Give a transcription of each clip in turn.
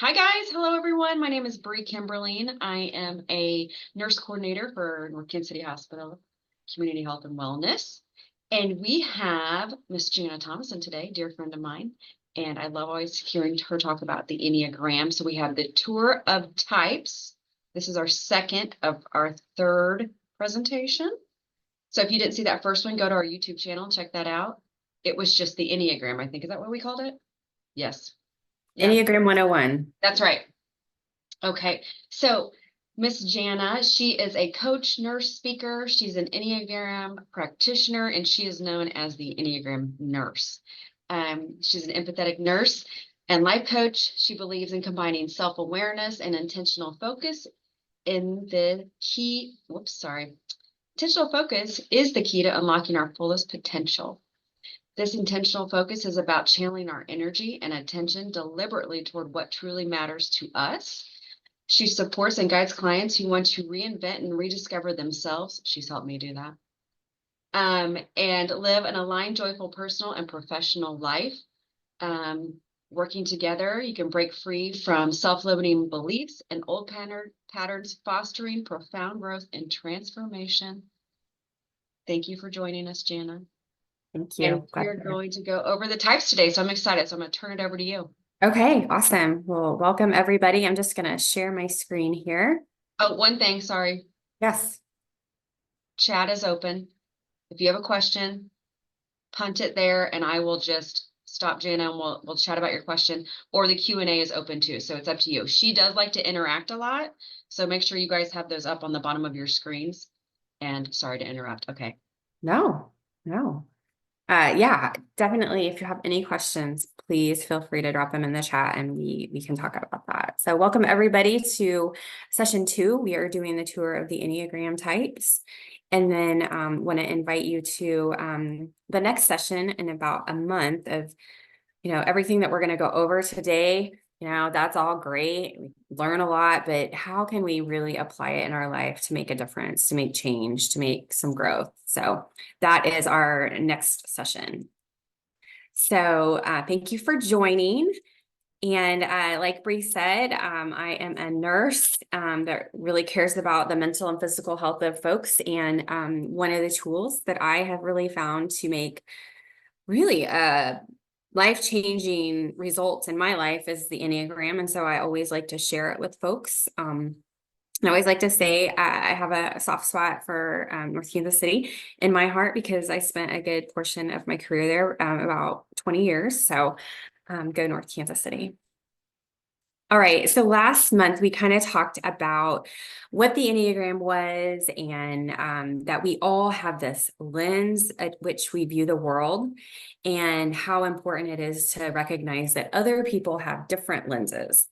Hi guys, hello everyone. My name is Bree Kimberline. I am a nurse coordinator for North Kansas City Hospital Community Health and Wellness. And we have Miss Janna Thomason today, dear friend of mine. And I love always hearing her talk about the Enneagram. So we have the tour of types. This is our second of our third presentation. So if you didn't see that first one, go to our YouTube channel, check that out. It was just the Enneagram, I think. Is that what we called it? Yes. Yeah. Enneagram 101. That's right. Okay, so Miss Janna, she is a coach, nurse, speaker. She's an Enneagram practitioner, and she is known as the Enneagram nurse. She's an empathetic nurse and life coach. She believes in combining self-awareness and intentional focus in the key. Intentional focus is the key to unlocking our fullest potential. This intentional focus is about channeling our energy and attention deliberately toward what truly matters to us. She supports and guides clients who want to reinvent and rediscover themselves. She's helped me do that. And live an aligned, joyful personal and professional life. Working together, you can break free from self-limiting beliefs and old patterns, fostering profound growth and transformation. Thank you for joining us, Janna. Thank you. And we're going to go over the types today, so I'm excited. So I'm going to turn it over to you. Okay, awesome. Well, welcome everybody. I'm just going to share my screen here. Oh, one thing, sorry. Yes. Chat is open. If you have a question, punt it there, and I will just stop Janna and we'll chat about your question. Or the Q&A is open too, so it's up to you. She does like to interact a lot, so make sure you guys have those up on the bottom of your screens. And sorry to interrupt. Okay. No. Yeah, definitely. If you have any questions, please feel free to drop them in the chat and we can talk about that. So welcome everybody to session 2. We are doing the tour of the Enneagram types. And then want to invite you to the next session in about a month of, everything that we're going to go over today. That's all great. We learn a lot, but how can we really apply it in our life to make a difference, to make change, to make some growth? So that is our next session. So thank you for joining. And like Bree said, I am a nurse that really cares about the mental and physical health of folks. And one of the tools that I have really found to make really life-changing results in my life is the Enneagram. And so I always like to share it with folks. I always like to say I have a soft spot for North Kansas City in my heart because I spent a good portion of my career there, about 20 years. So go North Kansas City. All right, so last month we kind of talked about what the Enneagram was and that we all have this lens at which we view the world and how important it is to recognize that other people have different lenses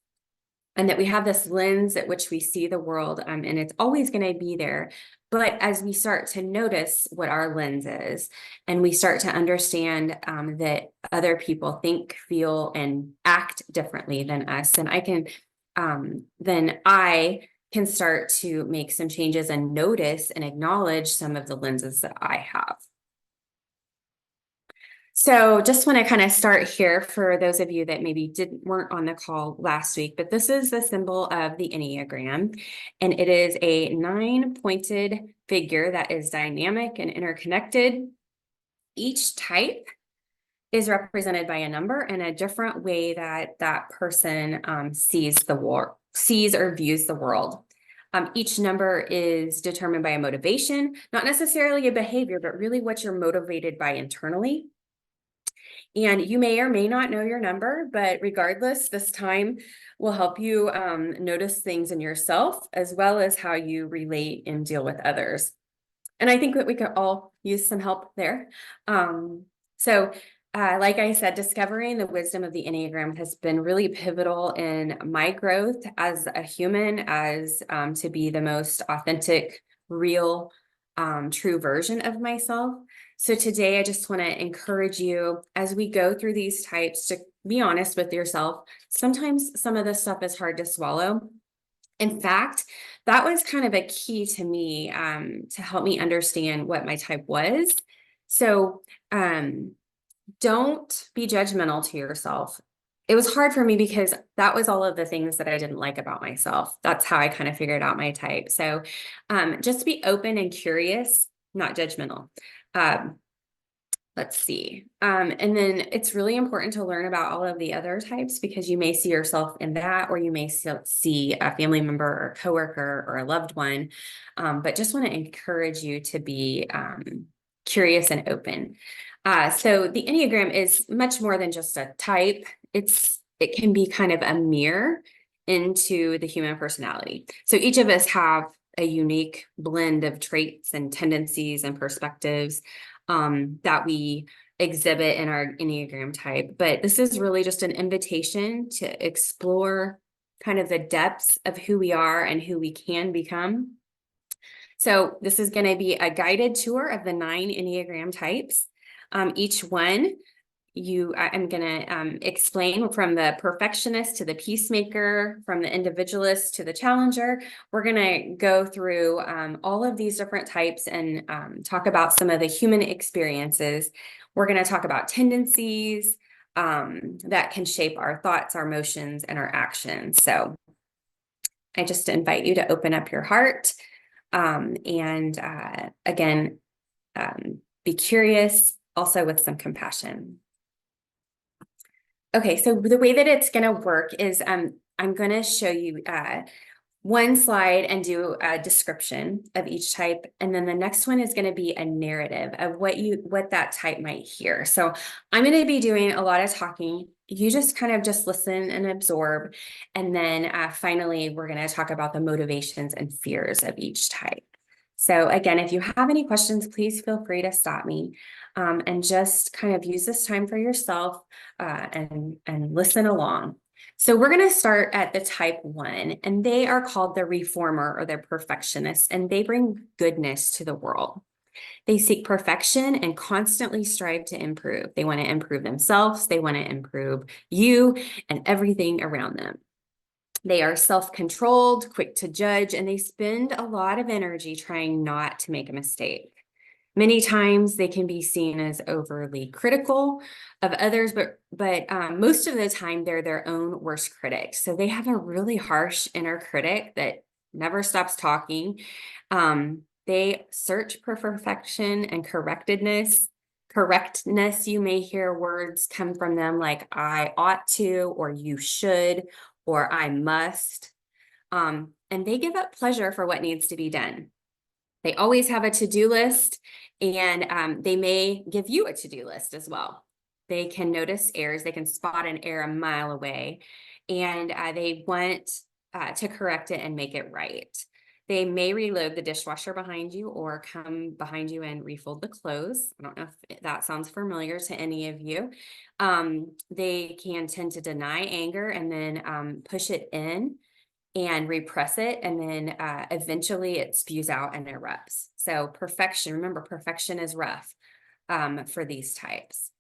and that we have this lens at which we see the world and it's always going to be there. But as we start to notice what our lens is and we start to understand that other people think, feel, and act differently than us, and then I can start to make some changes and notice and acknowledge some of the lenses that I have. So just want to kind of start here for those of you that maybe weren't on the call last week, but this is the symbol of the Enneagram, and it is a 9-pointed figure that is dynamic and interconnected. Each type is represented by a number and a different way that that person sees or views the world. Each number is determined by a motivation, not necessarily a behavior, but really what you're motivated by internally. And you may or may not know your number, but regardless, this time will help you notice things in yourself as well as how you relate and deal with others. And I think that we could all use some help there. Like I said, discovering the wisdom of the Enneagram has been really pivotal in my growth as a human, as to be the most authentic, real, true version of myself. So today, I just want to encourage you as we go through these types to be honest with yourself. Sometimes some of this stuff is hard to swallow. In fact, that was kind of a key to me to help me understand what my type was. So don't be judgmental to yourself. it was hard for me because that was all of the things that I didn't like about myself. That's how I kind of figured out my type. So just be open and curious, not judgmental. Um, let's see. And then it's really important to learn about all of the other types because you may see yourself in that, or you may see a family member or a coworker or a loved one. But just want to encourage you to be curious and open. So the Enneagram is much more than just a type. It can be kind of a mirror into the human personality. So each of us have a unique blend of traits and tendencies and perspectives that we exhibit in our Enneagram type. But this is really just an invitation to explore kind of the depths of who we are and who we can become. So this is going to be a guided tour of the 9 Enneagram types. Each one I'm going to explain from the perfectionist to the peacemaker, from the individualist to the challenger. We're going to go through all of these different types and talk about some of the human experiences. We're going to talk about tendencies that can shape our thoughts, our emotions, and our actions. So I just invite you to open up your heart and again, be curious, also with some compassion. Okay, so the way that it's going to work is I'm going to show you one slide and do a description of each type. And then the next one is going to be a narrative of what that type might hear. So I'm going to be doing a lot of talking. You just kind of just listen and absorb. And then finally, we're going to talk about the motivations and fears of each type. So again, if you have any questions, please feel free to stop me and just kind of use this time for yourself and listen along. So we're going to start at the type 1, and they are called the reformer or the perfectionist, and they bring goodness to the world. They seek perfection and constantly strive to improve. They want to improve themselves. They want to improve you and everything around them. They are self-controlled, quick to judge, and they spend a lot of energy trying not to make a mistake. Many times they can be seen as overly critical of others, but most of the time they're their own worst critic. So they have a really harsh inner critic that never stops talking. They search for perfection and correctness. You may hear words come from them like I ought to, or you should, or I must. And they give up pleasure for what needs to be done. They always have a to-do list, and they may give you a to-do list as well. They can notice errors. They can spot an error a mile away, and they want to correct it and make it right. They may reload the dishwasher behind you or come behind you and refold the clothes. I don't know if that sounds familiar to any of you. They can tend to deny anger and then push it in and repress it, and then eventually it spews out and erupts. So perfection, remember, perfection is rough for these types.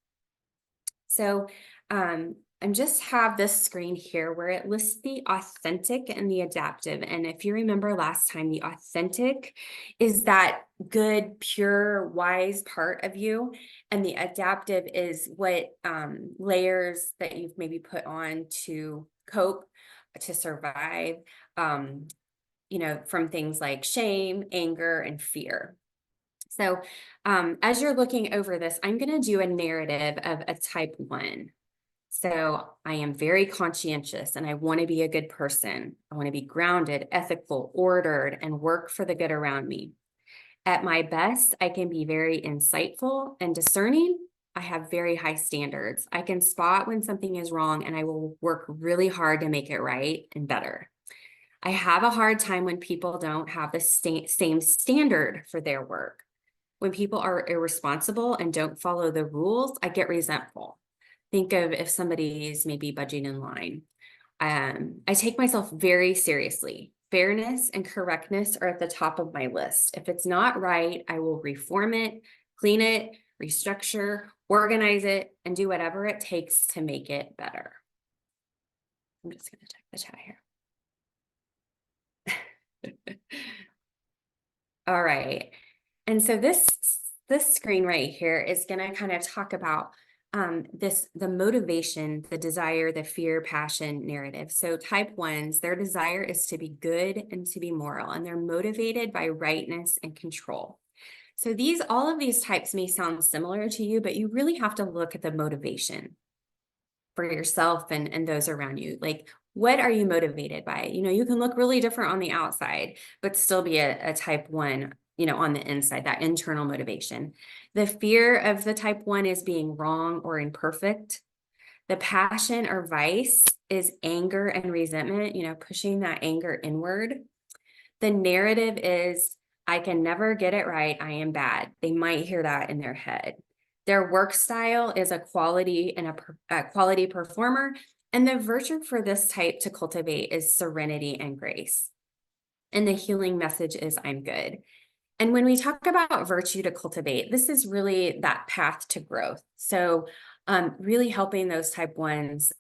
So I just have this screen here where it lists the authentic and the adaptive. And if you remember last time, the authentic is that good, pure, wise part of you. And the adaptive is what layers that you've maybe put on to cope, to survive, from things like shame, anger, and fear. So as you're looking over this, I'm going to do a narrative of a type 1. So I am very conscientious and I want to be a good person. I want to be grounded, ethical, ordered, and work for the good around me. At my best, I can be very insightful and discerning. I have very high standards. I can spot when something is wrong and I will work really hard to make it right and better. I have a hard time when people don't have the same standard for their work. When people are irresponsible and don't follow the rules, I get resentful. Think of if somebody's maybe budging in line. I take myself very seriously. Fairness and correctness are at the top of my list. If it's not right, I will reform it, clean it, restructure, organize it, and do whatever it takes to make it better. I'm just going to check the chat here. All right. And so this screen right here is going to kind of talk about the motivation, the desire, the fear, passion narrative. So type ones, their desire is to be good and to be moral, and they're motivated by rightness and control. So all of these types may sound similar to you, but you really have to look at the motivation for yourself and those around you. Like, what are you motivated by? You can look really different on the outside, but still be a type one, on the inside, that internal motivation. The fear of the type one is being wrong or imperfect. The passion or vice is anger and resentment, pushing that anger inward. The narrative is, I can never get it right. I am bad. They might hear that in their head. Their work style is a quality and a quality performer. And the virtue for this type to cultivate is serenity and grace. And the healing message is, I'm good. And when we talk about virtue to cultivate, this is really that path to growth. So really helping those type ones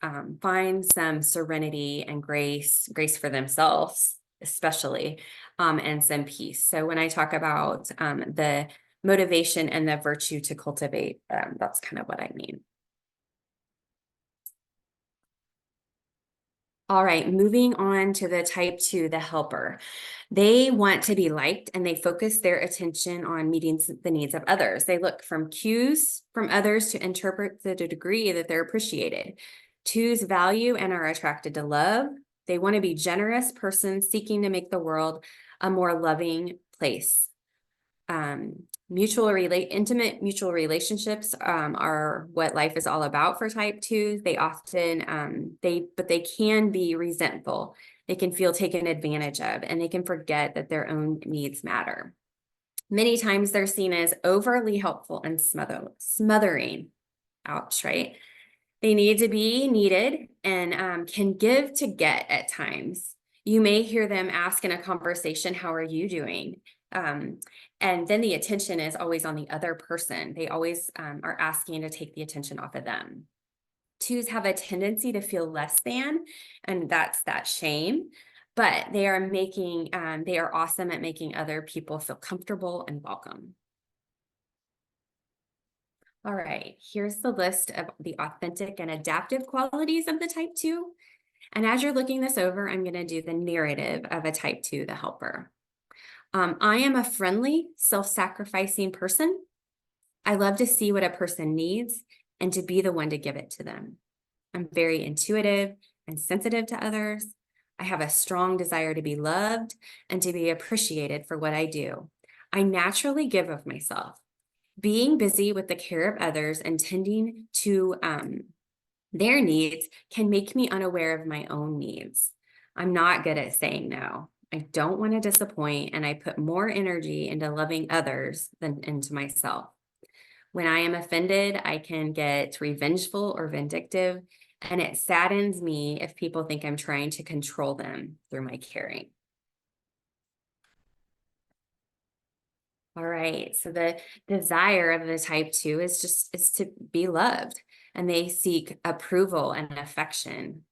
find some serenity and grace for themselves, especially, and some peace. So when I talk about the motivation and the virtue to cultivate, that's kind of what I mean. All right, moving on to the type 2, the helper. They want to be liked and they focus their attention on meeting the needs of others. They look from cues from others to interpret the degree that they're appreciated. 2s value and are attracted to love. They want to be generous persons seeking to make the world a more loving place. Intimate mutual relationships are what life is all about for type 2s. They often, but they can be resentful. They can feel taken advantage of, and they can forget that their own needs matter. Many times they're seen as overly helpful and smothering. Ouch, right? They need to be needed and can give to get at times. You may hear them ask in a conversation, how are you doing? And then the attention is always on the other person. They always are asking to take the attention off of them. 2s have a tendency to feel less than, and that's that shame, but they are awesome at making other people feel comfortable and welcome. All right, here's the list of the authentic and adaptive qualities of the type 2. And as you're looking this over, I'm going to do the narrative of a type 2, the helper. I am a friendly, self-sacrificing person. I love to see what a person needs and to be the one to give it to them. I'm very intuitive and sensitive to others. I have a strong desire to be loved and to be appreciated for what I do. I naturally give of myself. Being busy with the care of others and tending to their needs can make me unaware of my own needs. I'm not good at saying no. I don't want to disappoint, and I put more energy into loving others than into myself. When I am offended, I can get revengeful or vindictive, and it saddens me if people think I'm trying to control them through my caring. All right, so the desire of the type 2 is to be loved, and they seek approval and affection.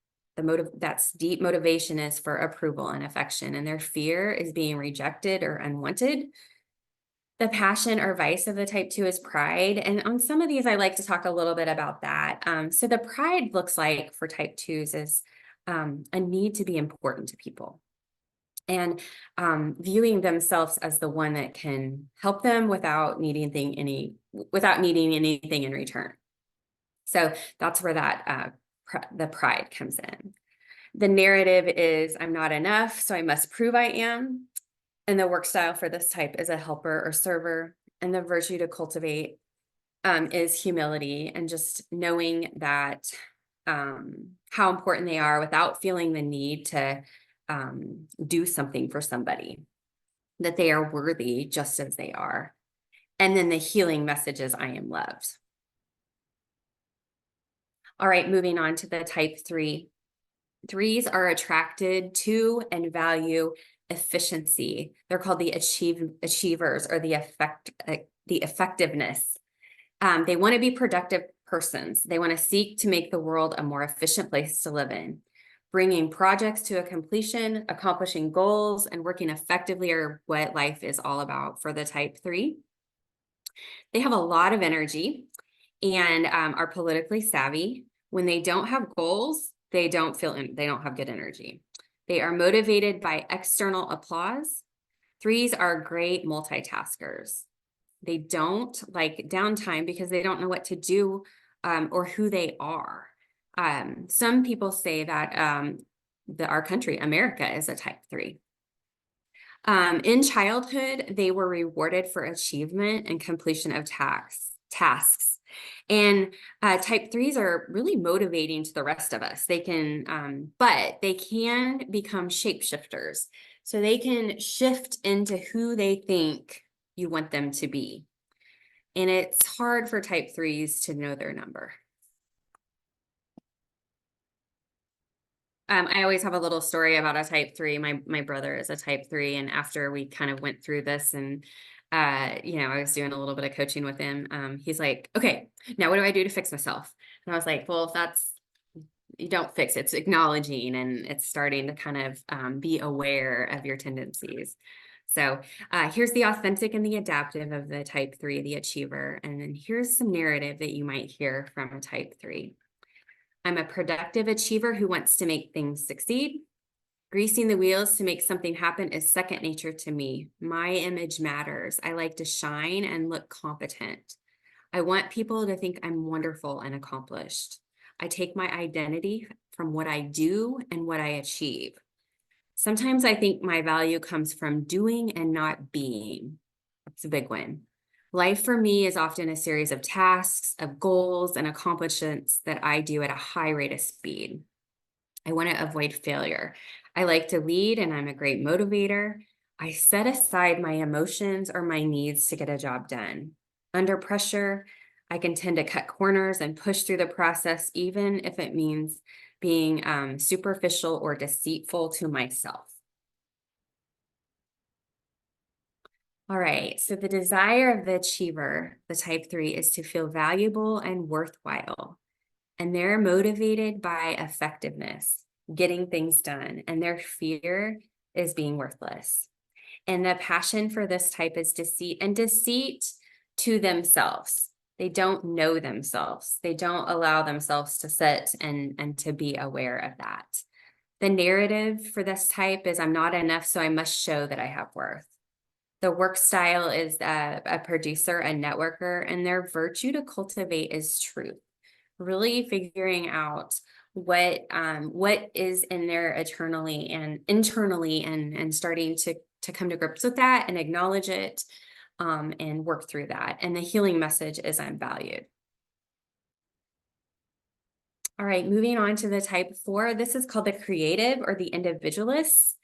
That's deep motivation is for approval and affection, and their fear is being rejected or unwanted. The passion or vice of the type 2 is pride, and on some of these, I like to talk a little bit about that. So the pride looks like for type 2s is a need to be important to people, and viewing themselves as the one that can help them without needing anything in return. So that's where that the pride comes in. The narrative is, I'm not enough, so I must prove I am. And the work style for this type is a helper or server. And the virtue to cultivate is humility and just knowing that how important they are without feeling the need to do something for somebody, that they are worthy just as they are. And then the healing message is, I am loved. All right, moving on to the type 3. 3s are attracted to and value efficiency. They're called the achievers or the effectiveness. They want to be productive persons. They want to seek to make the world a more efficient place to live in. Bringing projects to a completion, accomplishing goals, and working effectively are what life is all about for the type 3. They have a lot of energy, and are politically savvy. When they don't have goals, they don't have good energy. They are motivated by external applause. Threes are great multitaskers. They don't like downtime because they don't know what to do or who they are. Some people say that our country, America, is a type 3. In childhood, they were rewarded for achievement and completion of tasks. And type 3s are really motivating to the rest of us. They can, but they can become shapeshifters. So they can shift into who they think you want them to be. And it's hard for type 3s to know their number. I always have a little story about a type 3. My brother is a type 3, and after we kind of went through this and I was doing a little bit of coaching with him, he's like, okay, now what do I do to fix myself? And I was like, well, you don't fix it. It's acknowledging, and it's starting to kind of be aware of your tendencies. So here's the authentic and the adaptive of the type 3, the achiever. And then here's some narrative that you might hear from a type 3. I'm a productive achiever who wants to make things succeed. Greasing the wheels to make something happen is second nature to me. My image matters. I like to shine and look competent. I want people to think I'm wonderful and accomplished. I take my identity from what I do and what I achieve. Sometimes I think my value comes from doing and not being. That's a big one. Life for me is often a series of tasks, of goals, and accomplishments that I do at a high rate of speed. I want to avoid failure. I like to lead, and I'm a great motivator. I set aside my emotions or my needs to get a job done. Under pressure, I can tend to cut corners and push through the process, even if it means being superficial or deceitful to myself. All right, so the desire of the achiever, the type 3, is to feel valuable and worthwhile. And they're motivated by effectiveness, getting things done, and their fear is being worthless. And the passion for this type is deceit, and deceit to themselves. They don't know themselves. They don't allow themselves to sit and to be aware of that. The narrative for this type is I'm not enough, so I must show that I have worth. The work style is a producer, a networker, and their virtue to cultivate is truth. Really figuring out what is in there internally and starting to come to grips with that and acknowledge it and work through that. And the healing message is I'm valued. All right, moving on to the type 4. This is called the creative or the individualist.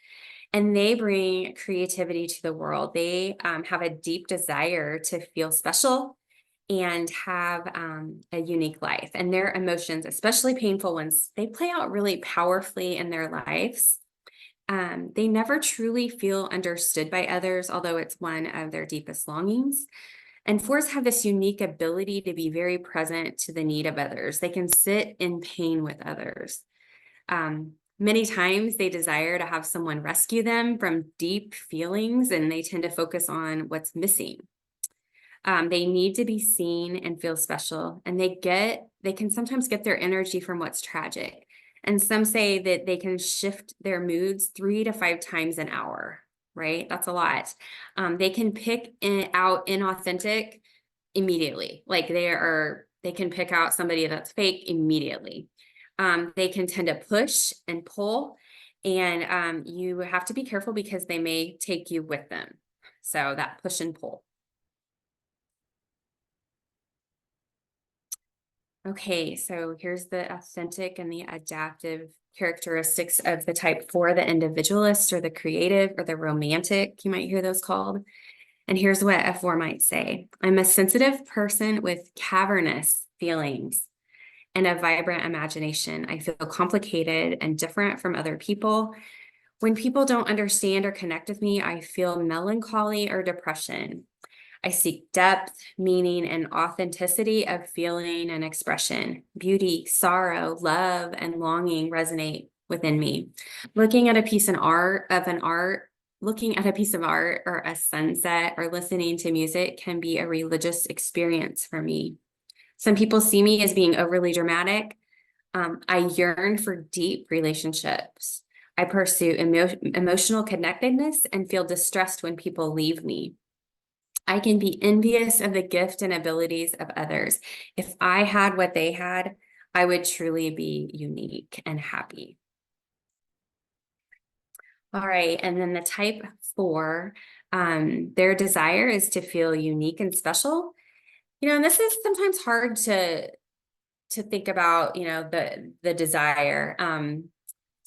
And they bring creativity to the world. They have a deep desire to feel special and have a unique life. And their emotions, especially painful ones, they play out really powerfully in their lives. They never truly feel understood by others, although it's one of their deepest longings. And 4s have this unique ability to be very present to the need of others. They can sit in pain with others. Many times they desire to have someone rescue them from deep feelings, and they tend to focus on what's missing. They need to be seen and feel special, and they can sometimes get their energy from what's tragic. And some say that they can shift their moods 3 to 5 times an hour, right? That's a lot. They can pick out inauthentic immediately. Like they can pick out somebody that's fake immediately. They can tend to push and pull, and you have to be careful because they may take you with them. So that push and pull. Okay, so here's the authentic and the adaptive characteristics of the type 4, the individualist or the creative or the romantic, you might hear those called. And here's what a 4 might say. I'm a sensitive person with cavernous feelings and a vibrant imagination. I feel complicated and different from other people. When people don't understand or connect with me, I feel melancholy or depression. I seek depth, meaning, and authenticity of feeling and expression. Beauty, sorrow, love, and longing resonate within me. Looking at a piece of art or a sunset or listening to music can be a religious experience for me. Some people see me as being overly dramatic. I yearn for deep relationships. I pursue emotional connectedness and feel distressed when people leave me. I can be envious of the gift and abilities of others. If I had what they had, I would truly be unique and happy. All right, and then the type 4, their desire is to feel unique and special. And this is sometimes hard to think about, the desire.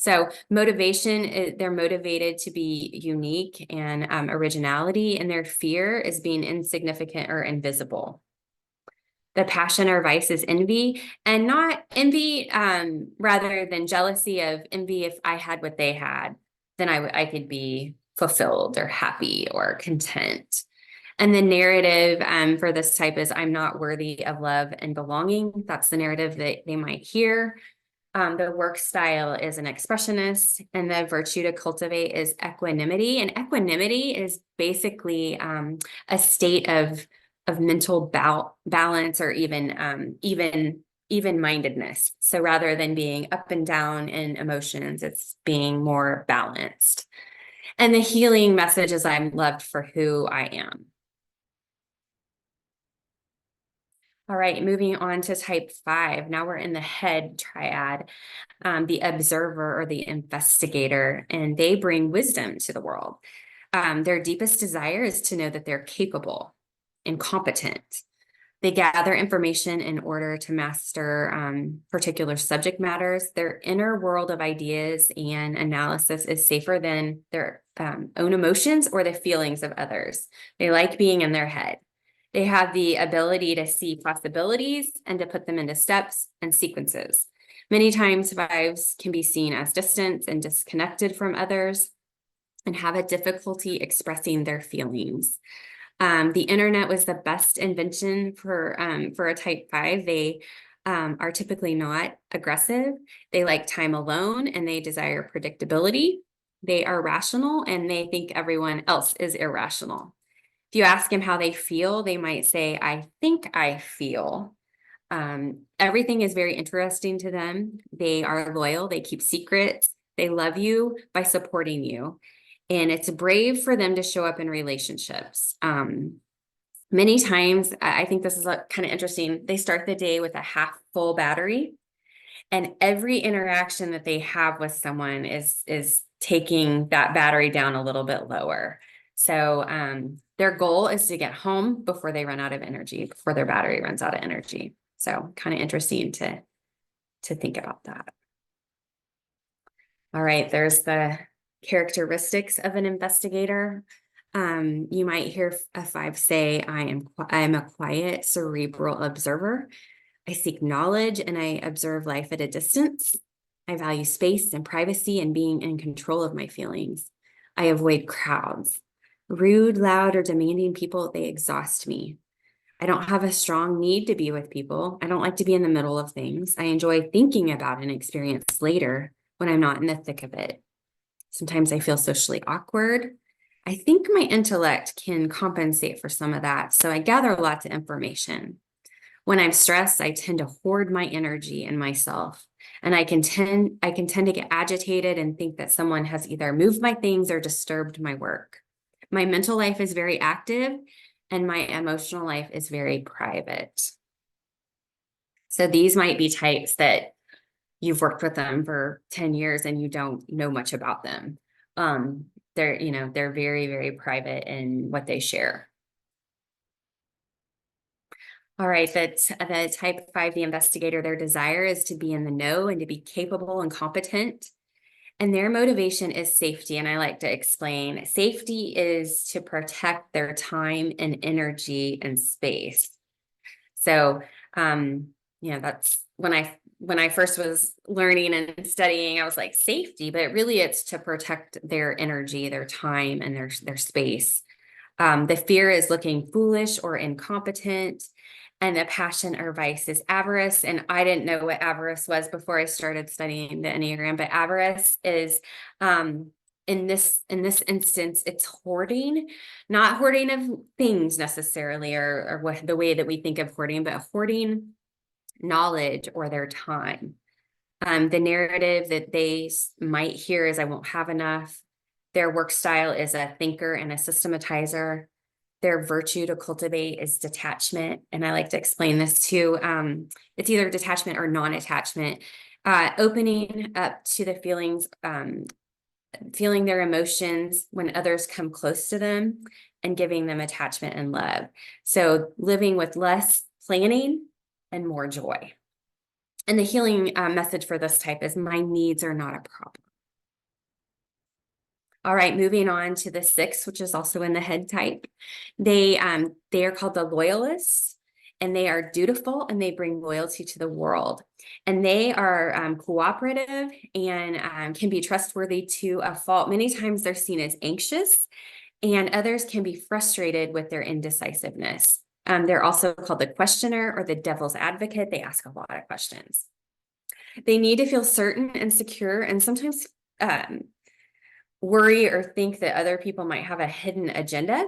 So motivation, they're motivated to be unique and originality, and their fear is being insignificant or invisible. The passion or vice is envy, and not envy rather than jealousy of envy. If I had what they had, then I could be fulfilled or happy or content. And the narrative for this type is I'm not worthy of love and belonging. That's the narrative that they might hear. The work style is an expressionist, and the virtue to cultivate is equanimity. And equanimity is basically a state of mental balance, or even mindedness. So rather than being up and down in emotions, it's being more balanced. And the healing message is I'm loved for who I am. All right, moving on to type 5. Now we're in the head triad, the observer or the investigator, and they bring wisdom to the world. Their deepest desire is to know that they're capable and competent. They gather information in order to master particular subject matters. Their inner world of ideas and analysis is safer than their own emotions or the feelings of others. They like being in their head. They have the ability to see possibilities and to put them into steps and sequences. Many times, fives can be seen as distant and disconnected from others and have a difficulty expressing their feelings. The internet was the best invention for a type 5. They are typically not aggressive. They like time alone, and they desire predictability. They are rational, and they think everyone else is irrational. If you ask them how they feel, they might say, I think I feel. Everything is very interesting to them. They are loyal. They keep secrets. They love you by supporting you. And it's brave for them to show up in relationships. Many times, I think this is kind of interesting. They start the day with a half full battery, and every interaction that they have with someone is taking that battery down a little bit lower. So their goal is to get home before they run out of energy, before their battery runs out of energy. So kind of interesting to think about that. All right, there's the characteristics of an investigator. You might hear a 5 say, I am a quiet, cerebral observer. I seek knowledge and I observe life at a distance. I value space and privacy and being in control of my feelings. I avoid crowds. Rude, loud, or demanding people, they exhaust me. I don't have a strong need to be with people. I don't like to be in the middle of things. I enjoy thinking about an experience later when I'm not in the thick of it. Sometimes I feel socially awkward. I think my intellect can compensate for some of that, so I gather lots of information. When I'm stressed, I tend to hoard my energy in myself, and I can tend to get agitated and think that someone has either moved my things or disturbed my work. My mental life is very active, and my emotional life is very private. So these might be types that you've worked with them for 10 years and you don't know much about them. They're very, very private in what they share. All right, the type 5, the investigator, their desire is to be in the know and to be capable and competent. And their motivation is safety. And I like to explain safety is to protect their time and energy and space. So, that's when I first was learning and studying, I was like, safety, but really it's to protect their energy, their time, and their space. The fear is looking foolish or incompetent. And the passion or vice is avarice. And I didn't know what avarice was before I started studying the Enneagram, but avarice is, in this instance, it's hoarding, not hoarding of things necessarily, or what the way that we think of hoarding, but hoarding knowledge, or their time. The narrative that they might hear is, I won't have enough. Their work style is a thinker and a systematizer. Their virtue to cultivate is detachment. And I like to explain this too. It's either detachment or non-attachment, opening up to the feelings, feeling their emotions when others come close to them, and giving them attachment and love. So living with less planning and more joy. And the healing message for this type is, my needs are not a problem. All right, moving on to the 6, which is also in the head type. They are called the loyalists, and they are dutiful, and they bring loyalty to the world. And they are cooperative and can be trustworthy to a fault. Many times they're seen as anxious, and others can be frustrated with their indecisiveness. They're also called the questioner or the devil's advocate. They ask a lot of questions. They need to feel certain and secure, and sometimes worry or think that other people might have a hidden agenda.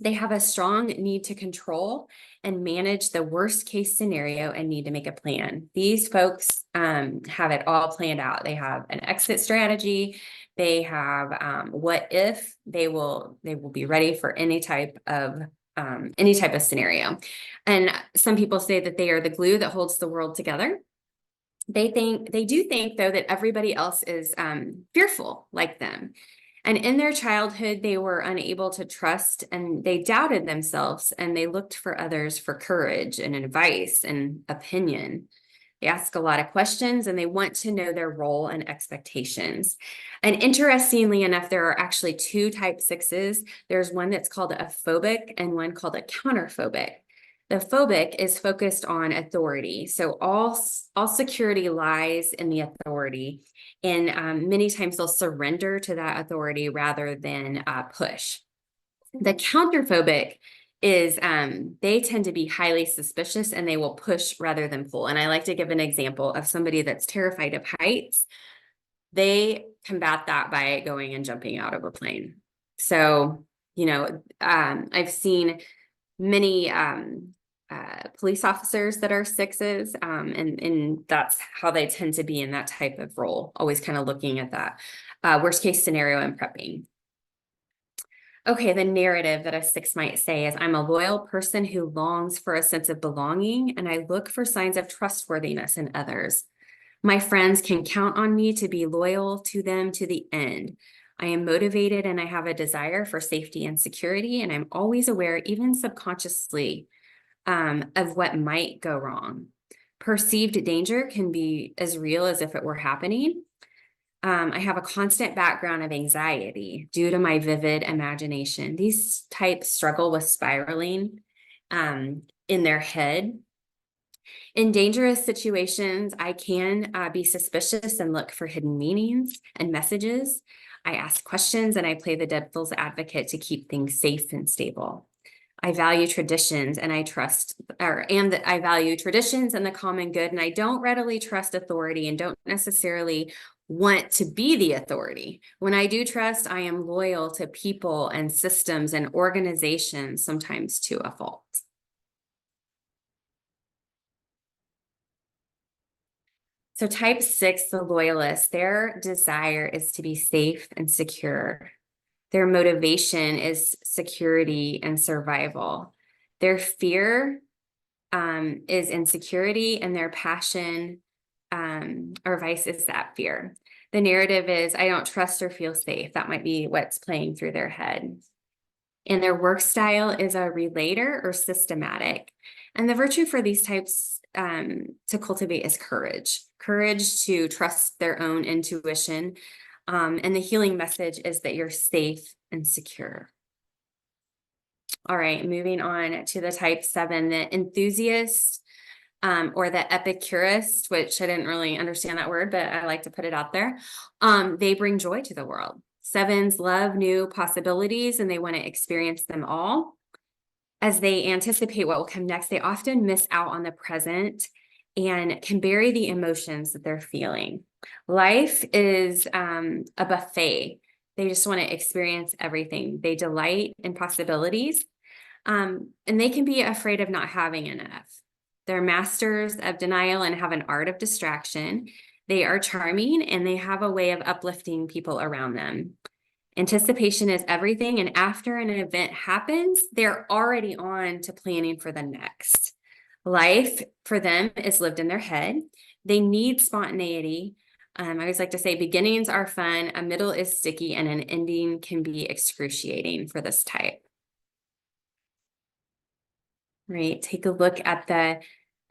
They have a strong need to control and manage the worst case scenario and need to make a plan. These folks have it all planned out. They have an exit strategy. They have what if. They will be ready for any type of scenario. And some people say that they are the glue that holds the world together. They do think though that everybody else is fearful like them. And in their childhood, they were unable to trust, and they doubted themselves, and they looked for others for courage and advice and opinion. They ask a lot of questions, and they want to know their role and expectations. And interestingly enough, there are actually 2 type 6s. There's one that's called a phobic and one called a counterphobic. The phobic is focused on authority. So all security lies in the authority. And many times they'll surrender to that authority rather than push. The counterphobic is they tend to be highly suspicious, and they will push rather than pull. And I like to give an example of somebody that's terrified of heights. They combat that by going and jumping out of a plane. So, I've seen many police officers that are 6s, and that's how they tend to be in that type of role, always kind of looking at that worst case scenario and prepping. Okay, the narrative that a 6 might say is, I'm a loyal person who longs for a sense of belonging, and I look for signs of trustworthiness in others. My friends can count on me to be loyal to them to the end. I am motivated, and I have a desire for safety and security, and I'm always aware, even subconsciously, of what might go wrong. Perceived danger can be as real as if it were happening. I have a constant background of anxiety due to my vivid imagination. These types struggle with spiraling in their head. In dangerous situations, I can be suspicious and look for hidden meanings and messages. I ask questions, and I play the devil's advocate to keep things safe and stable. I value traditions, and I value traditions and the common good, and I don't readily trust authority and don't necessarily want to be the authority. When I do trust, I am loyal to people and systems and organizations, sometimes to a fault. So type 6, the loyalist, their desire is to be safe and secure. Their motivation is security and survival. Their fear is insecurity, and their passion or vice is that fear. The narrative is, I don't trust or feel safe. That might be what's playing through their head. And their work style is a relator or systematic. And the virtue for these types to cultivate is courage to trust their own intuition. And the healing message is that you're safe and secure. All right, moving on to the type 7, the enthusiast or the epicurist, which I didn't really understand that word, but I like to put it out there. They bring joy to the world. 7s love new possibilities, and they want to experience them all. As they anticipate what will come next, they often miss out on the present and can bury the emotions that they're feeling. Life is a buffet. They just want to experience everything. They delight in possibilities, and they can be afraid of not having enough. They're masters of denial and have an art of distraction. They are charming and they have a way of uplifting people around them. Anticipation is everything. And after an event happens, they're already on to planning for the next. Life for them is lived in their head. They need spontaneity. I always like to say beginnings are fun, a middle is sticky, and an ending can be excruciating for this type. Right, take a look at the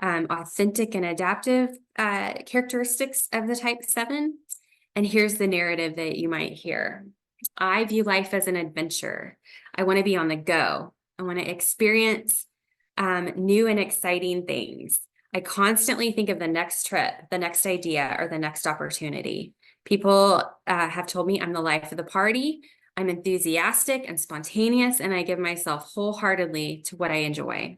authentic and adaptive characteristics of the type 7. And here's the narrative that you might hear. I view life as an adventure. I want to be on the go. I want to experience new and exciting things. I constantly think of the next trip, the next idea, or the next opportunity. People have told me I'm the life of the party. I'm enthusiastic and spontaneous, and I give myself wholeheartedly to what I enjoy.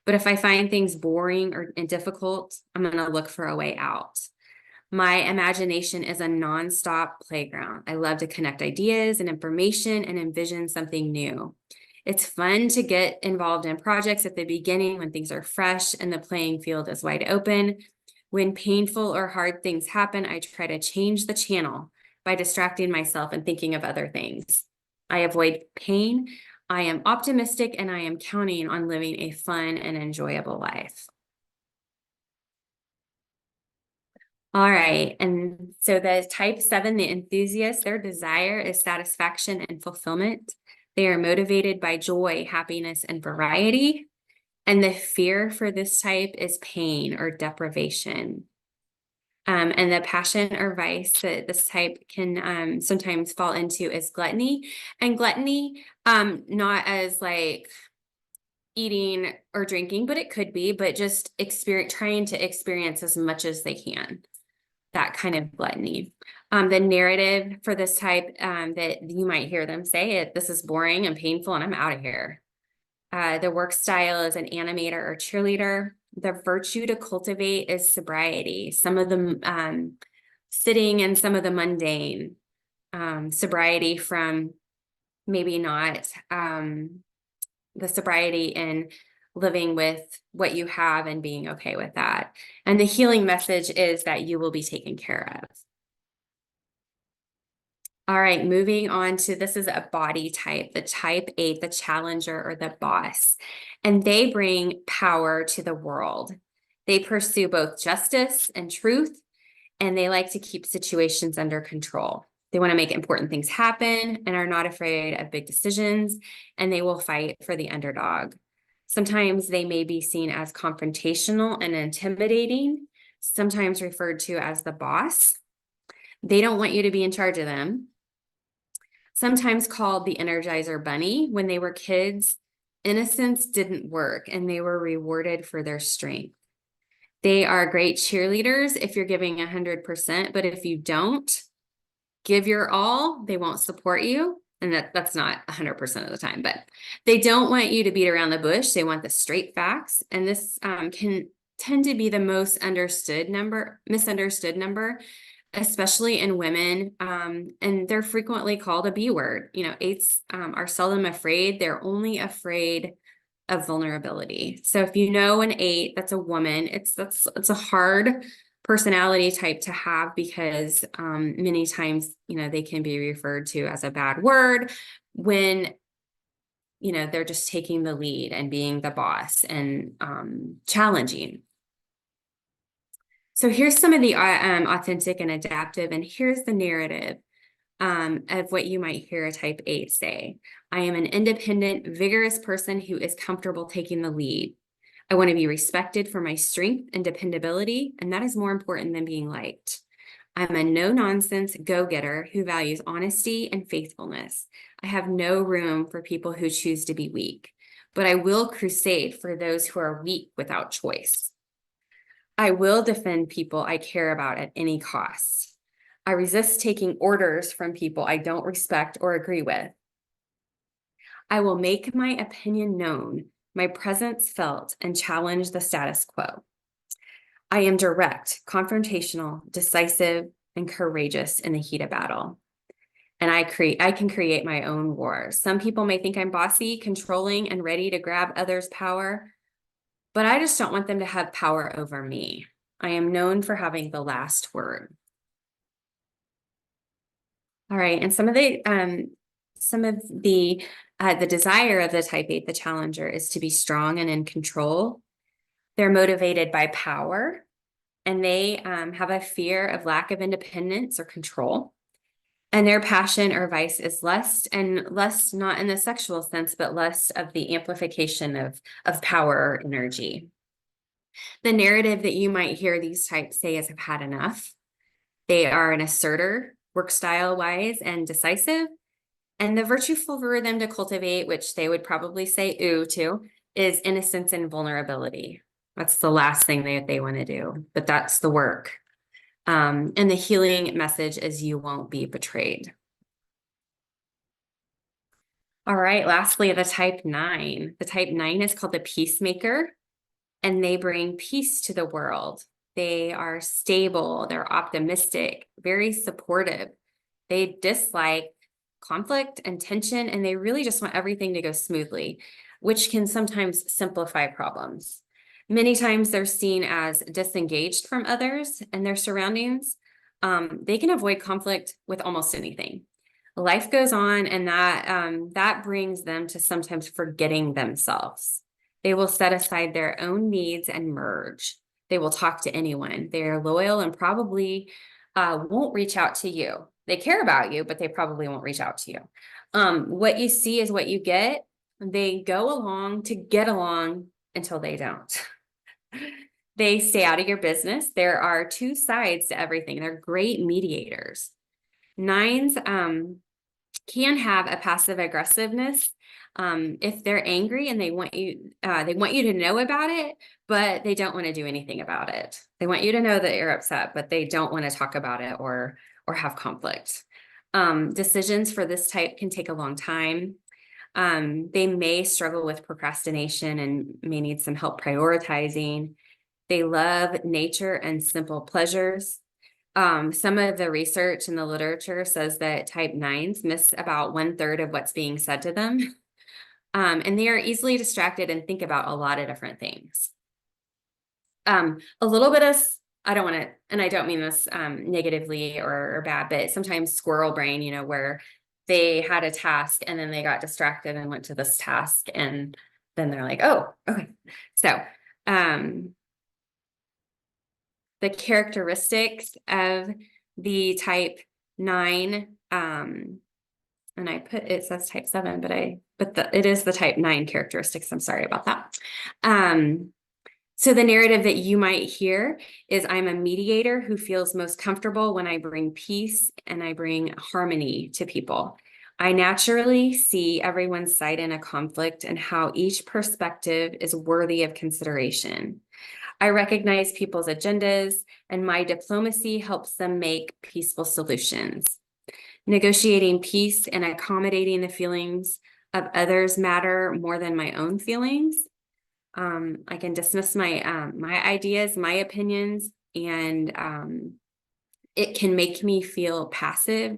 But if I find things boring or difficult, I'm going to look for a way out. My imagination is a nonstop playground. I love to connect ideas and information and envision something new. It's fun to get involved in projects at the beginning when things are fresh and the playing field is wide open. When painful or hard things happen, I try to change the channel by distracting myself and thinking of other things. I avoid pain. I am optimistic and I am counting on living a fun and enjoyable life. All right, and so the type 7, the enthusiast, their desire is satisfaction and fulfillment. They are motivated by joy, happiness, and variety. And the fear for this type is pain or deprivation. And the passion or vice that this type can sometimes fall into is gluttony. And gluttony, not as like eating or drinking, but it could be, but just trying to experience as much as they can. That kind of gluttony. The narrative for this type that you might hear them say, this is boring and painful and I'm out of here. The work style is an animator or cheerleader. The virtue to cultivate is sobriety. Some of the sitting and some of the mundane. Sobriety from maybe not the sobriety in living with what you have and being okay with that. And the healing message is that you will be taken care of. All right, moving on to, this is a body type, the type 8, the challenger or the boss. And they bring power to the world. They pursue both justice and truth, and they like to keep situations under control. They want to make important things happen and are not afraid of big decisions, and they will fight for the underdog. Sometimes they may be seen as confrontational and intimidating, sometimes referred to as the boss. They don't want you to be in charge of them. Sometimes called the Energizer Bunny. When they were kids, innocence didn't work and they were rewarded for their strength. They are great cheerleaders if you're giving 100%, but if you don't give your all, they won't support you. And that's not 100% of the time, but they don't want you to beat around the bush. They want the straight facts. And this can tend to be the most misunderstood number, especially in women. And they're frequently called a B word. You know, 8s are seldom afraid. They're only afraid of vulnerability. So if you know an 8, that's a woman, it's a hard personality type to have because many times, you know, they can be referred to as a bad word when, you know, they're just taking the lead and being the boss and challenging. So here's some of the authentic and adaptive, and here's the narrative of what you might hear a type 8 say. I am an independent, vigorous person who is comfortable taking the lead. I want to be respected for my strength and dependability, and that is more important than being liked. I'm a no-nonsense go-getter who values honesty and faithfulness. I have no room for people who choose to be weak, but I will crusade for those who are weak without choice. I will defend people I care about at any cost. I resist taking orders from people I don't respect or agree with. I will make my opinion known, my presence felt, and challenge the status quo. I am direct, confrontational, decisive, and courageous in the heat of battle. And I can create my own war. Some people may think I'm bossy, controlling, and ready to grab others' power. but I just don't want them to have power over me. I am known for having the last word. All right, and some of the desire of the type 8, the challenger, is to be strong and in control. They're motivated by power, and they have a fear of lack of independence or control. And their passion or vice is lust, and lust not in the sexual sense, but lust of the amplification of power or energy. The narrative that you might hear these types say is, I've had enough. They are an asserter, work style wise and decisive. And the virtue for them to cultivate, which they would probably say ooh to, is innocence and vulnerability. That's the last thing they want to do, but that's the work. And the healing message is you won't be betrayed. All right, lastly, the type 9. The type 9 is called the peacemaker, and they bring peace to the world. They are stable, they're optimistic, very supportive. They dislike conflict and tension, and they really just want everything to go smoothly, which can sometimes simplify problems. Many times they're seen as disengaged from others and their surroundings. They can avoid conflict with almost anything. Life goes on, and that brings them to sometimes forgetting themselves. They will set aside their own needs and merge. They will talk to anyone. They are loyal and probably won't reach out to you. They care about you, but they probably won't reach out to you. What you see is what you get. They go along to get along until they don't. They stay out of your business. There are two sides to everything. They're great mediators. 9s can have a passive aggressiveness. If they're angry and they want you to know about it, but they don't want to do anything about it. They want you to know that you're upset, but they don't want to talk about it or have conflict. Decisions for this type can take a long time. They may struggle with procrastination and may need some help prioritizing. They love nature and simple pleasures. Some of the research in the literature says that type 9s miss about 1/3 of what's being said to them. And they are easily distracted and think about a lot of different things. A little bit of, I don't want to, and I don't mean this negatively or bad, but sometimes squirrel brain, where they had a task and then they got distracted and went to this task, and then they're like, oh, okay. So, the characteristics of the type 9, and it says type 7, but it is the type 9 characteristics. I'm sorry about that. So the narrative that you might hear is, I'm a mediator who feels most comfortable when I bring peace and I bring harmony to people. I naturally see everyone's side in a conflict and how each perspective is worthy of consideration. I recognize people's agendas, and my diplomacy helps them make peaceful solutions. Negotiating peace and accommodating the feelings of others matter more than my own feelings. I can dismiss my ideas, my opinions, and it can make me feel passive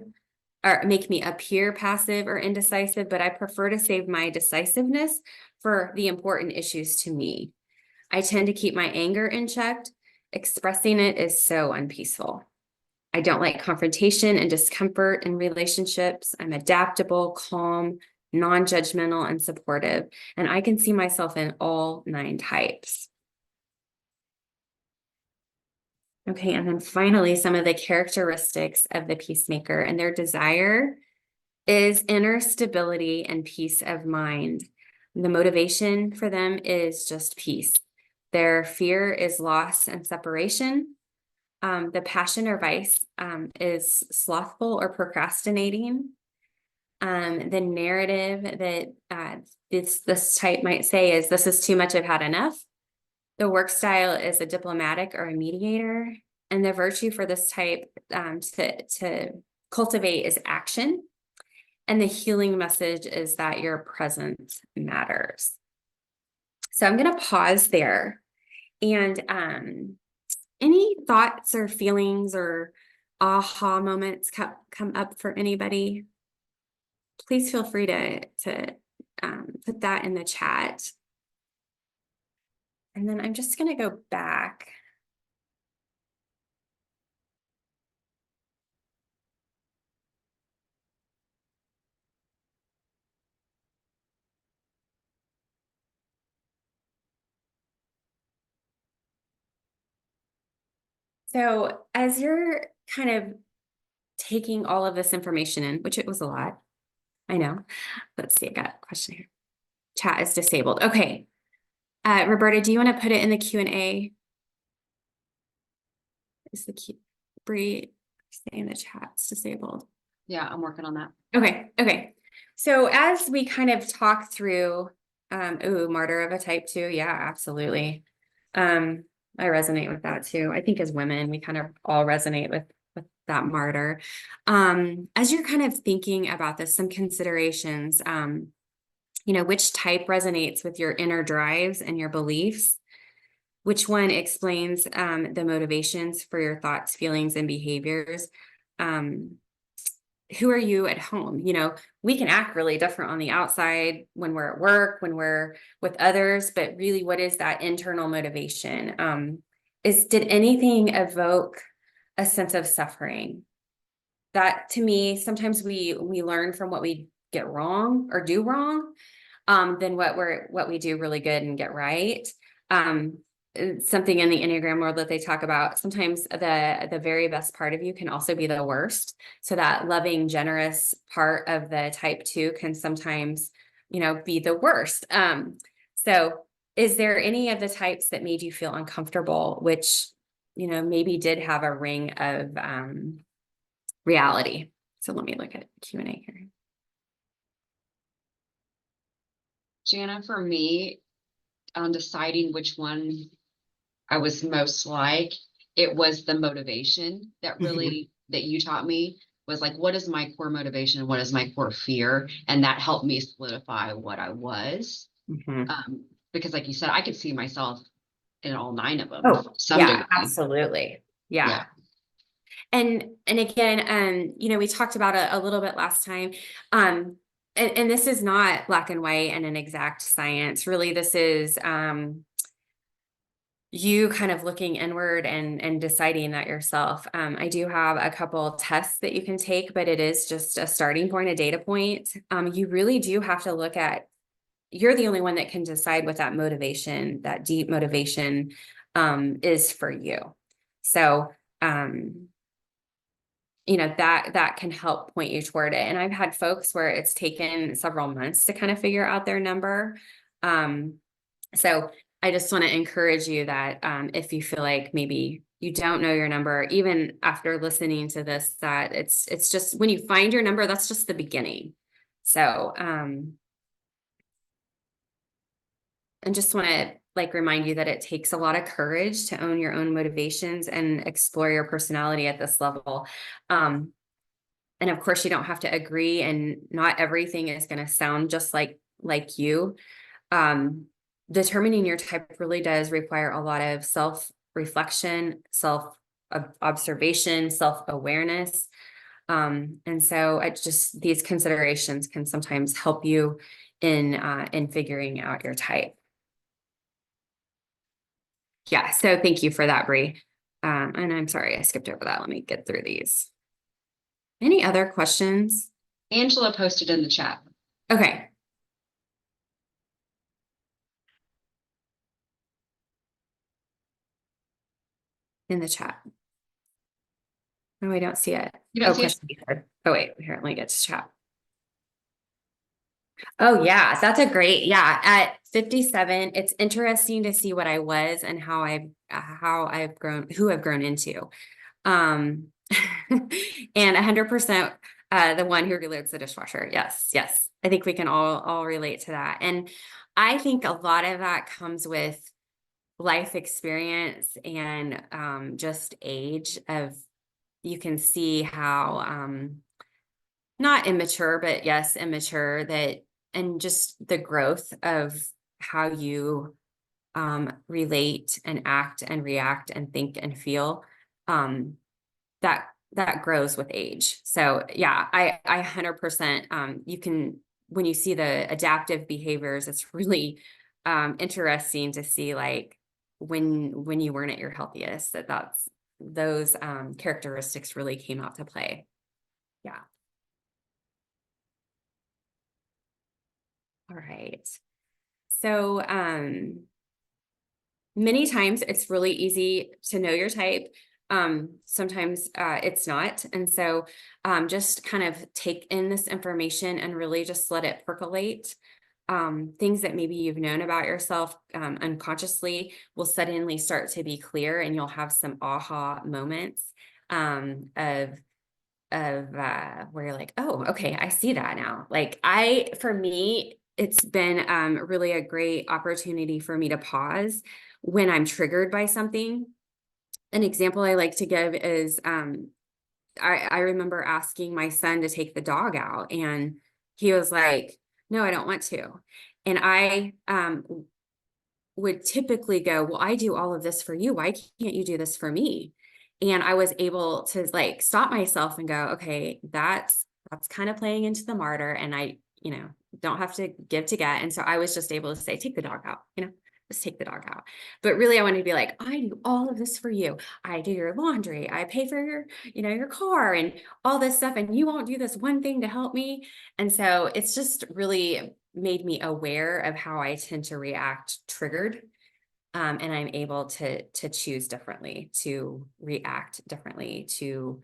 or make me appear passive or indecisive, but I prefer to save my decisiveness for the important issues to me. I tend to keep my anger in check. Expressing it is so unpeaceful. I don't like confrontation and discomfort in relationships. I'm adaptable, calm, non-judgmental, and supportive. And I can see myself in all 9 types. Okay, and then finally, some of the characteristics of the peacemaker, and their desire is inner stability and peace of mind. The motivation for them is just peace. Their fear is loss and separation. The passion or vice is slothful or procrastinating. The narrative that this type might say is, this is too much, I've had enough. The work style is a diplomatic or a mediator. And the virtue for this type to cultivate is action. And the healing message is that your presence matters. So I'm going to pause there. And any thoughts or feelings or aha moments come up for anybody? Please feel free to put that in the chat. And then I'm just going to go back. So as you're kind of taking all of this information in, which it was a lot, I know. Let's see, I got a question here. Chat is disabled. Okay. Roberta, do you want to put it in the Q&A? Is the Q Bree say in the chat it's disabled? Yeah, I'm working on that. Okay. So as we kind of talk through, martyr of a type 2, yeah, absolutely. I resonate with that too. I think as women, we kind of all resonate with that martyr. As you're kind of thinking about this, some considerations, which type resonates with your inner drives and your beliefs? Which one explains the motivations for your thoughts, feelings, and behaviors? Who are you at home? We can act really different on the outside when we're at work, when we're with others, but really, what is that internal motivation? Did anything evoke a sense of suffering? That, to me, sometimes we learn from what we get wrong or do wrong, than what we do really good and get right. Something in the Enneagram world that they talk about, sometimes the very best part of you can also be the worst. So that loving, generous part of the type 2 can sometimes, be the worst. So is there any of the types that made you feel uncomfortable, which, maybe did have a ring of reality? So let me look at Q&A here. Janna, for me, on deciding which one I was most like, it was the motivation that really that you taught me, was like, what is my core motivation and what is my core fear? And that helped me solidify what I was. Because like you said, I could see myself in all 9 of them. Oh, Some yeah, degree. absolutely. Yeah. And again, we talked about it a little bit last time. And this is not black and white and an exact science. Really, this is you kind of looking inward and deciding that yourself. I do have a couple tests that you can take, but it is just a starting point, a data point. You really do have to look at, you're the only one that can decide what that motivation, that deep motivation, is for you. So, that can help point you toward it. And I've had folks where it's taken several months to kind of figure out their number. So I just want to encourage you that if you feel like maybe you don't know your number, even after listening to this, that it's just, when you find your number, that's just the beginning. So, and just want to remind you that it takes a lot of courage to own your own motivations and explore your personality at this level. And of course, you don't have to agree, and not everything is going to sound just like you. Determining your type really does require a lot of self-reflection, self-observation, self-awareness. And so these considerations can sometimes help you in figuring out your type. Yeah, so thank you for that, Bree. And I'm sorry I skipped over that. Let me get through these. Any other questions? Angela posted in the chat. Okay. In the chat. No, I don't see it. You don't see it? Question answered. Oh, wait, here, let me get to chat. Oh, yeah, that's a great, at 57, it's interesting to see what I was and how I've grown, who I've grown into. And 100%, the one who reloads the dishwasher. Yes. I think we can all relate to that. And I think a lot of that comes with life experience and just age of, you can see how not immature, but yes, immature, that, and just the growth of how you relate and act and react and think and feel, that grows with age. So yeah, I 100%, you can, when you see the adaptive behaviors, it's really interesting to see when you weren't at your healthiest, that's those characteristics really came out to play. Yeah. All right. So many times it's really easy to know your type. Sometimes it's not. And so just kind of take in this information and really just let it percolate. Things that maybe you've known about yourself unconsciously will suddenly start to be clear, and you'll have some aha moments of where you're like, oh, okay, I see that now. Like for me, it's been really a great opportunity for me to pause when I'm triggered by something. An example I like to give is I remember asking my son to take the dog out, and he was like, no, I don't want to. And I would typically go, well, I do all of this for you. Why can't you do this for me? And I was able to like stop myself and go, okay, that's kind of playing into the martyr. And I, don't have to give to get. And so I was just able to say, take the dog out, just take the dog out. But really I wanted to be like, I do all of this for you. I do your laundry. I pay for your car and all this stuff. And you won't do this one thing to help me. And so it's just really made me aware of how I tend to react triggered. And I'm able to choose differently, to react differently, to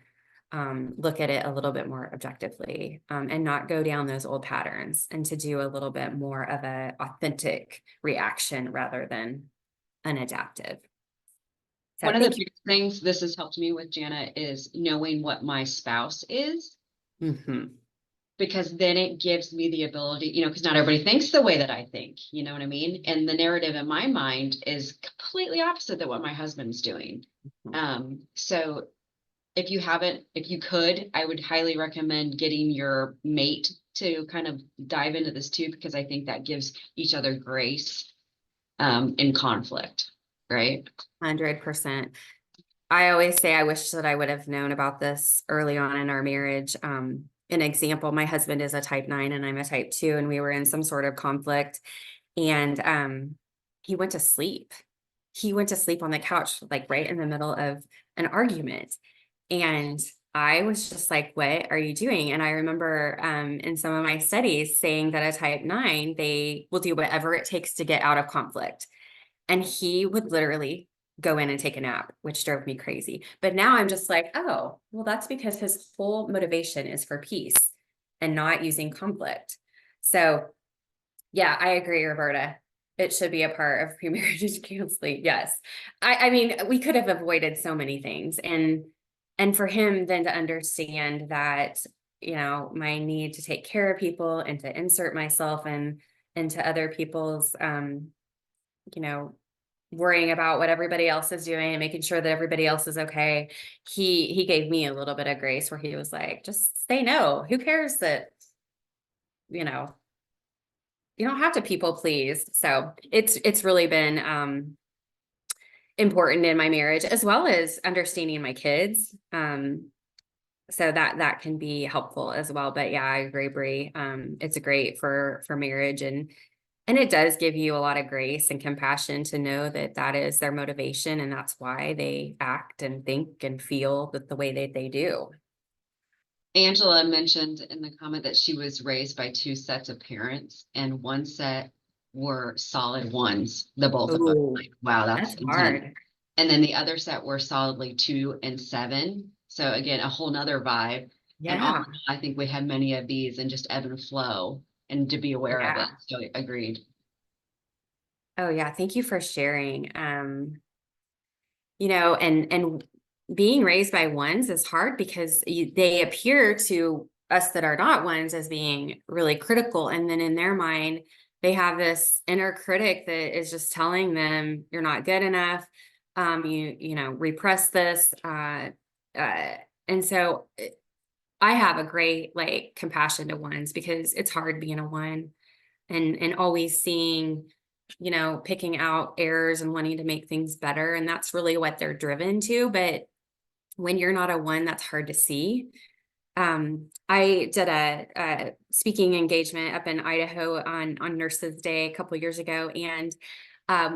look at it a little bit more objectively, and not go down those old patterns, and to do a little bit more of a authentic reaction rather than an adaptive. So One of the thank you. big things this has helped me with, Janna, is knowing what my spouse is, because then it gives me the ability, because not everybody thinks the way that I think, you know what I mean? And the narrative in my mind is completely opposite than what my husband's doing. So if you could, I would highly recommend getting your mate to kind of dive into this too, because I think that gives each other grace in conflict, right? 100%. I always say I wish that I would have known about this early on in our marriage. An example, my husband is a type 9 and I'm a type 2, and we were in some sort of conflict, and he went to sleep. He went to sleep on the couch, like right in the middle of an argument. And I was just like, what are you doing? And I remember in some of my studies saying that a type 9, they will do whatever it takes to get out of conflict. And he would literally go in and take a nap, which drove me crazy. But now I'm just like, oh, well, that's because his whole motivation is for peace and not using conflict. So yeah, I agree, Roberta. It should be a part of pre-marriage counseling. Yes. I mean, we could have avoided so many things. And for him then to understand that, my need to take care of people and to insert myself into other people's worrying about what everybody else is doing and making sure that everybody else is okay. He gave me a little bit of grace where he was like, just say no. Who cares that, you don't have to people please. So it's really been important in my marriage, as well as understanding my kids. So that can be helpful as well. But yeah, I agree, Bree. It's great for marriage, and it does give you a lot of grace and compassion to know that that is their motivation, and that's why they act and think and feel the way that they do. Angela mentioned in the comment that she was raised by two sets of parents, and one set were solid ones, the both of them. Like, wow, that's hard. And then the other set were solidly 2 and 7. So again, a whole nother vibe. Yeah. And all, I think we had many of these, and just ebb and flow, and to be aware of it. So agreed. Oh yeah, thank you for sharing. And being raised by ones is hard because they appear to us that are not ones as being really critical. And then in their mind, they have this inner critic that is just telling them you're not good enough. Repress this. And so I have a great compassion to ones, because it's hard being a one and always seeing, picking out errors and wanting to make things better. And that's really what they're driven to. But when you're not a one, that's hard to see. I did a speaking engagement up in Idaho on Nurses Day a couple of years ago, and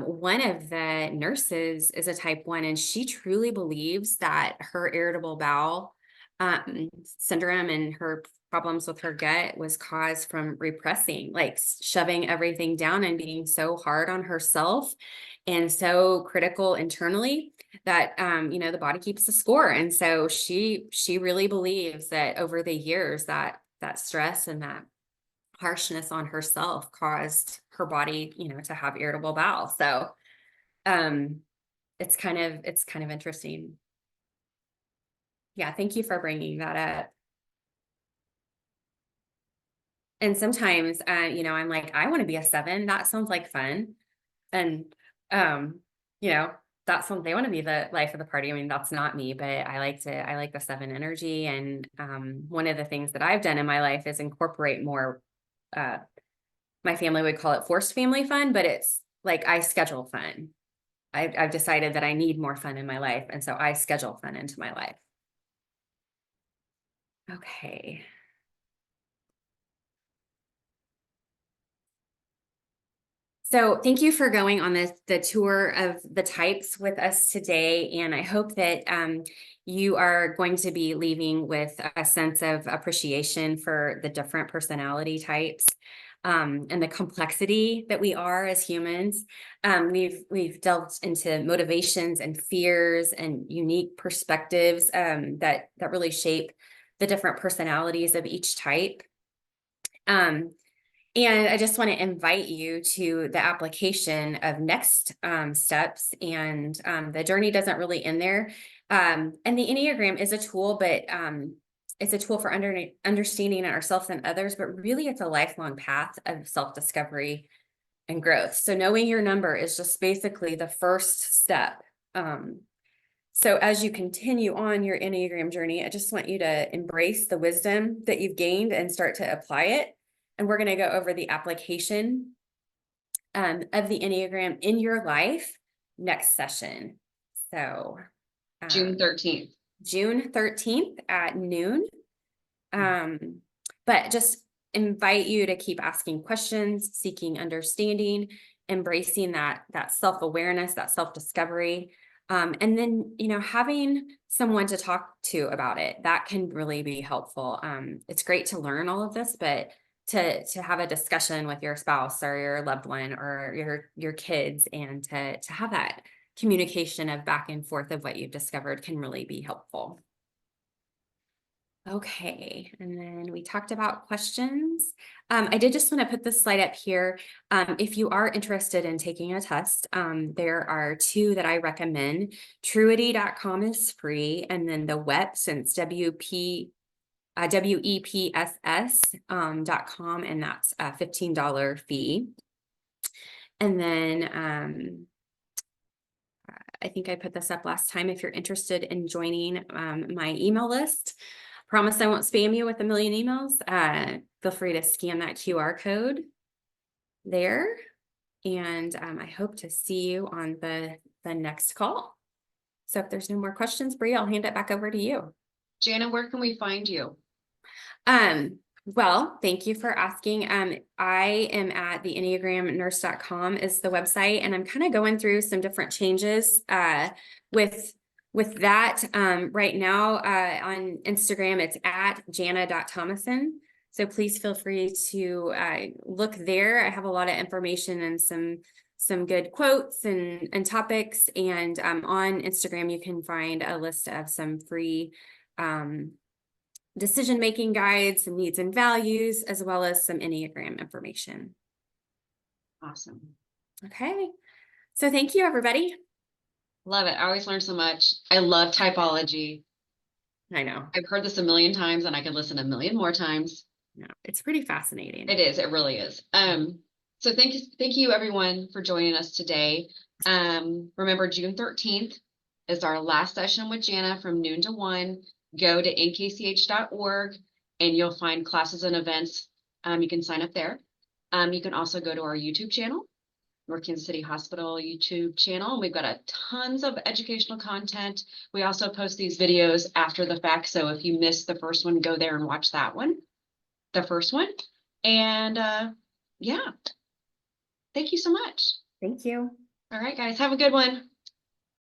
One of the nurses is a type 1, and she truly believes that her irritable bowel syndrome and her problems with her gut was caused from repressing, like shoving everything down and being so hard on herself and so critical internally that the body keeps the score. And so she really believes that over the years that stress and that harshness on herself caused her body, to have irritable bowel. So it's kind of interesting. Yeah, thank you for bringing that up. And sometimes, I'm like, I want to be a 7. That sounds like fun. And, you know, that's something they want to be the life of the party. I mean, that's not me, but I like the 7 energy. And, one of the things that I've done in my life is incorporate more, my family would call it forced family fun, but it's like, I schedule fun. I've decided that I need more fun in my life. And so I schedule fun into my life. Okay. So thank you for going on the tour of the types with us today. And I hope that you are going to be leaving with a sense of appreciation for the different personality types and the complexity that we are as humans. We've delved into motivations and fears and unique perspectives that really shape the different personalities of each type. And I just want to invite you to the application of next steps. And the journey doesn't really end there. And the Enneagram is a tool, but it's a tool for understanding ourselves and others, but really it's a lifelong path of self-discovery and growth. So knowing your number is just basically the first step. So as you continue on your Enneagram journey, I just want you to embrace the wisdom that you've gained and start to apply it. And we're going to go over the application of the Enneagram in your life next session. So June 13th. June 13th at noon. But just invite you to keep asking questions, seeking understanding, embracing that self-awareness, that self-discovery. And then, having someone to talk to about it, that can really be helpful. It's great to learn all of this, but to have a discussion with your spouse or your loved one or your kids, and to have that communication of back and forth of what you've discovered can really be helpful. Okay, and then we talked about questions. I did just want to put this slide up here. If you are interested in taking a test, there are 2 that I recommend. Truity.com is free, and then the WEPS, since WEPSS.com, and that's a $15 fee. And then I think I put this up last time. If you're interested in joining my email list, promise I won't spam you with a million emails. Feel free to scan that QR code there. And I hope to see you on the next call. So if there's no more questions, Bree, I'll hand it back over to you. Janna, where can we find you? Well, thank you for asking. I am at the enneagramnurse.com is the website, and I'm kind of going through some different changes with that. Right now on Instagram, it's at Janna.Thomason. So please feel free to look there. I have a lot of information and some good quotes and topics. And on Instagram, you can find a list of some free decision-making guides, some needs and values, as well as some Enneagram information. Awesome. Okay. So thank you, everybody. Love it. I always learn so much. I love typology. I know. I've heard this a million times, and I could listen a million more times. No, it's pretty fascinating. It is. It really is. So thank you everyone for joining us today. Remember, June 13th is our last session with Janna from noon to 1. Go to nkch.org and you'll find classes and events. You can sign up there. You can also go to our YouTube channel, North Kansas City Hospital YouTube channel. We've got tons of educational content. We also post these videos after the fact. So if you missed the first one, go there and watch that one, the first one. And yeah, thank you so much. Thank you. All right, guys, have a good one.